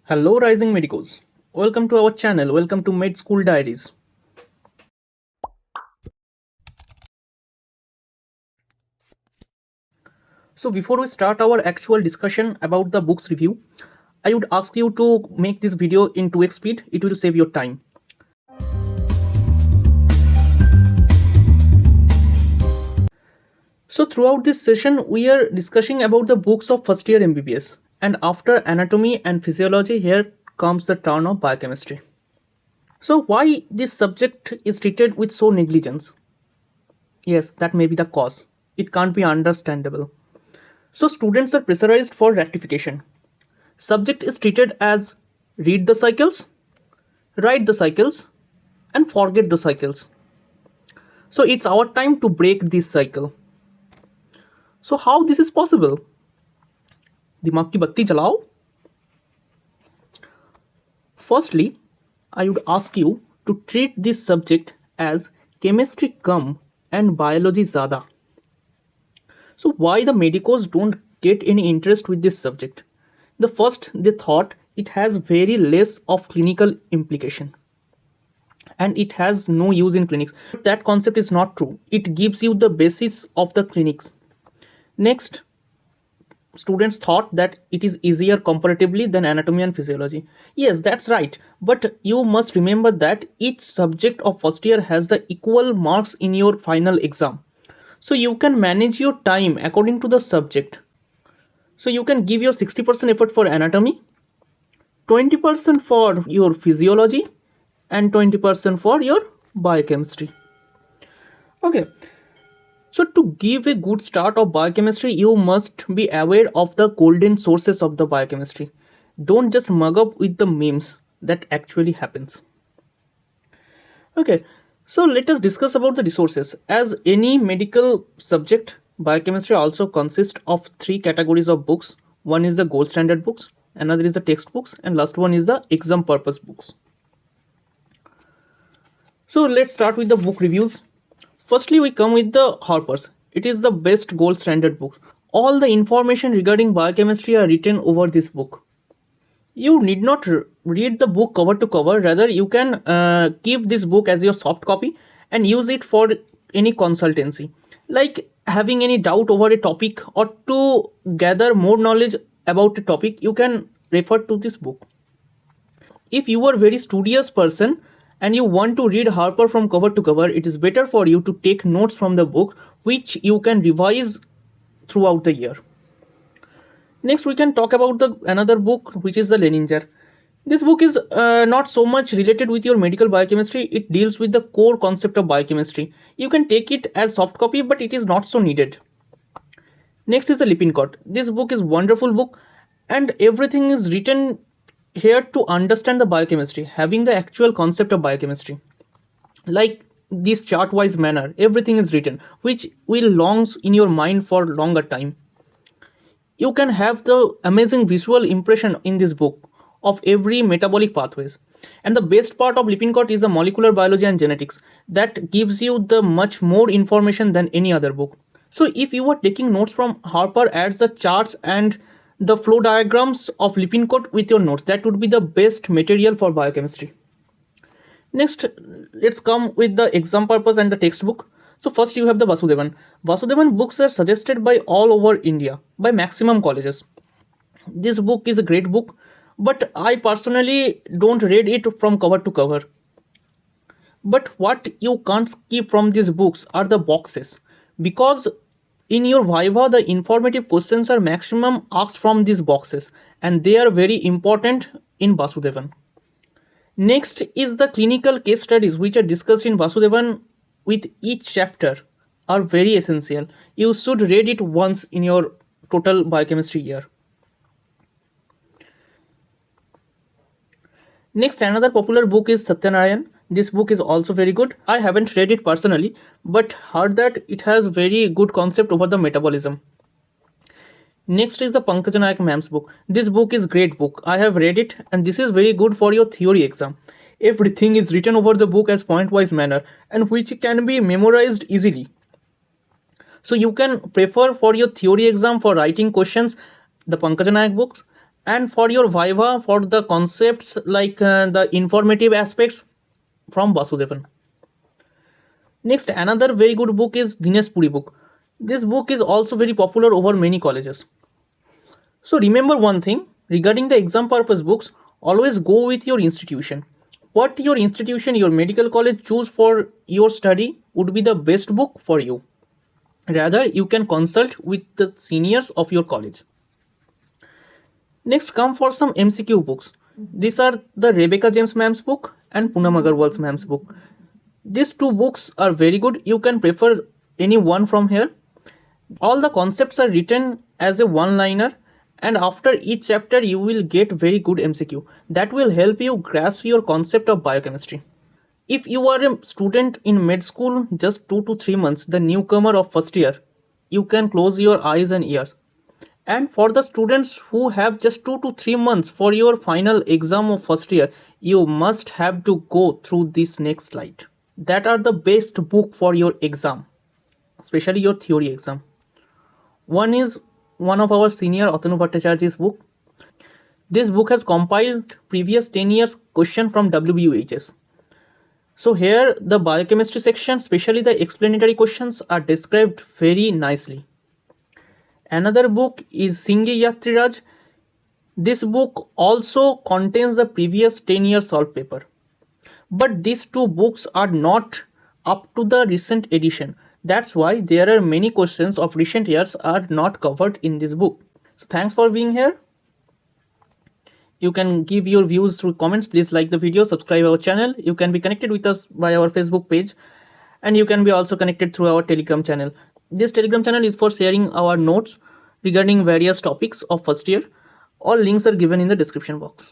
Hello, Rising Medicos. Welcome to our channel. Welcome to Med School Diaries. So, before we start our actual discussion about the book's review, I would ask you to make this video in 2x speed. It will save your time. So, throughout this session, we are discussing about the books of first year MBBS. And after anatomy and physiology, here comes the turn of biochemistry. So, why this subject is treated with so negligence? Yes, that may be the cause. It can't be understandable. So students are pressurized for rectification. Subject is treated as read the cycles, write the cycles, and forget the cycles. So it's our time to break this cycle. So how this is possible? दिमाग की बत्ती जलाओ. Firstly, I would ask you to treat this subject as chemistry come and biology ज़्यादा. So why the medicos don't get any interest with this subject? The first, they thought it has very less of clinical implication and it has no use in clinics. But that concept is not true. It gives you the basis of the clinics. Next, students thought that it is easier comparatively than anatomy and physiology. Yes, that's right. But you must remember that each subject of first year has the equal marks in your final exam. So you can manage your time according to the subject. So you can give your 60% effort for anatomy, 20% for your physiology, and 20% for your biochemistry. Okay, so to give a good start of biochemistry, you must be aware of the golden sources of the biochemistry. Don't just mug up with the memes. That actually happens. Okay, so let us discuss about the resources. As any medical subject, biochemistry also consists of three categories of books. One is the gold standard books, another is the textbooks, and last one is the exam purpose books. So let's start with the book reviews. Firstly, we come with the Harper's. It is the best gold standard book. All the information regarding biochemistry are written over this book. You need not read the book cover to cover. Rather, you can keep this book as your soft copy and use it for any consultancy. Like having any doubt over a topic or to gather more knowledge about a topic, you can refer to this book. If you are a very studious person and you want to read Harper from cover to cover, it is better for you to take notes from the book which you can revise throughout the year. Next, we can talk about the another book which is the Leninger. This book is not so much related with your medical biochemistry. It deals with the core concept of biochemistry. You can take it as soft copy, but it is not so needed. Next is the Lippincott. This book is wonderful book and everything is written here to understand the biochemistry, having the actual concept of biochemistry. Like this chart wise manner, everything is written, which will longs in your mind for longer time. You can have the amazing visual impression in this book of every metabolic pathways. And the best part of Lippincott is the molecular biology and genetics that gives you the much more information than any other book. So if you are taking notes from Harper, adds the charts and the flow diagrams of Lippincott with your notes, that would be the best material for biochemistry. Next, let's come with the exam purpose and the textbook. So first you have the Vasudevan. Vasudevan books are suggested by all over India by maximum colleges. This book is a great book, but I personally don't read it from cover to cover. But what you can't skip from these books are the boxes, because in your Viva the informative questions are maximum asked from these boxes and they are very important in Vasudevan. Next is the clinical case studies which are discussed in Vasudevan with each chapter are very essential. You should read it once in your total biochemistry year. Next, another popular book is Satyanarayan. This book is also very good. I haven't read it personally, but heard that it has very good concept over the metabolism. Next is the Pankaj Nayak ma'am's book. This book is great book. I have read it and this is very good for your theory exam. Everything is written over the book as point-wise manner and which can be memorized easily. So you can prefer for your theory exam for writing questions the Pankaj Nayak books, And for your Viva, for the concepts like the informative aspects from Vasudevan. Next, another very good book is Dinesh Puri book. This book is also very popular over many colleges. So remember one thing regarding the exam purpose books, always go with your institution. What your institution, your medical college choose for your study would be the best book for you. Rather, you can consult with the seniors of your college. Next, come for some MCQ books. These are the Rebecca James ma'am's book and Poonam Agarwal's ma'am's book. These two books are very good. You can prefer any one from here. All the concepts are written as a one-liner, and after each chapter you will get very good MCQ that will help you grasp your concept of biochemistry. If you are a student in med school just 2 to 3 months, the newcomer of first year, you can close your eyes and ears. And for the students who have just 2 to 3 months for your final exam of first year, you must have to go through this next slide. That are the best book for your exam, especially your theory exam. One is one of our senior Atanu Bhattacharya's book. This book has compiled previous 10 years question from WBUHS. So here the biochemistry section, especially the explanatory questions, are described very nicely. Another book is Singhi Yatriraj. This book also contains the previous 10 year solved paper. But these two books are not up to the recent edition. That's why there are many questions of recent years are not covered in this book. So thanks for being here. You can give your views through comments. Please like the video, subscribe our channel. You can be connected with us by our Facebook page, and you can be also connected through our Telegram channel. This Telegram channel is for sharing our notes regarding various topics of first year. All links are given in the description box.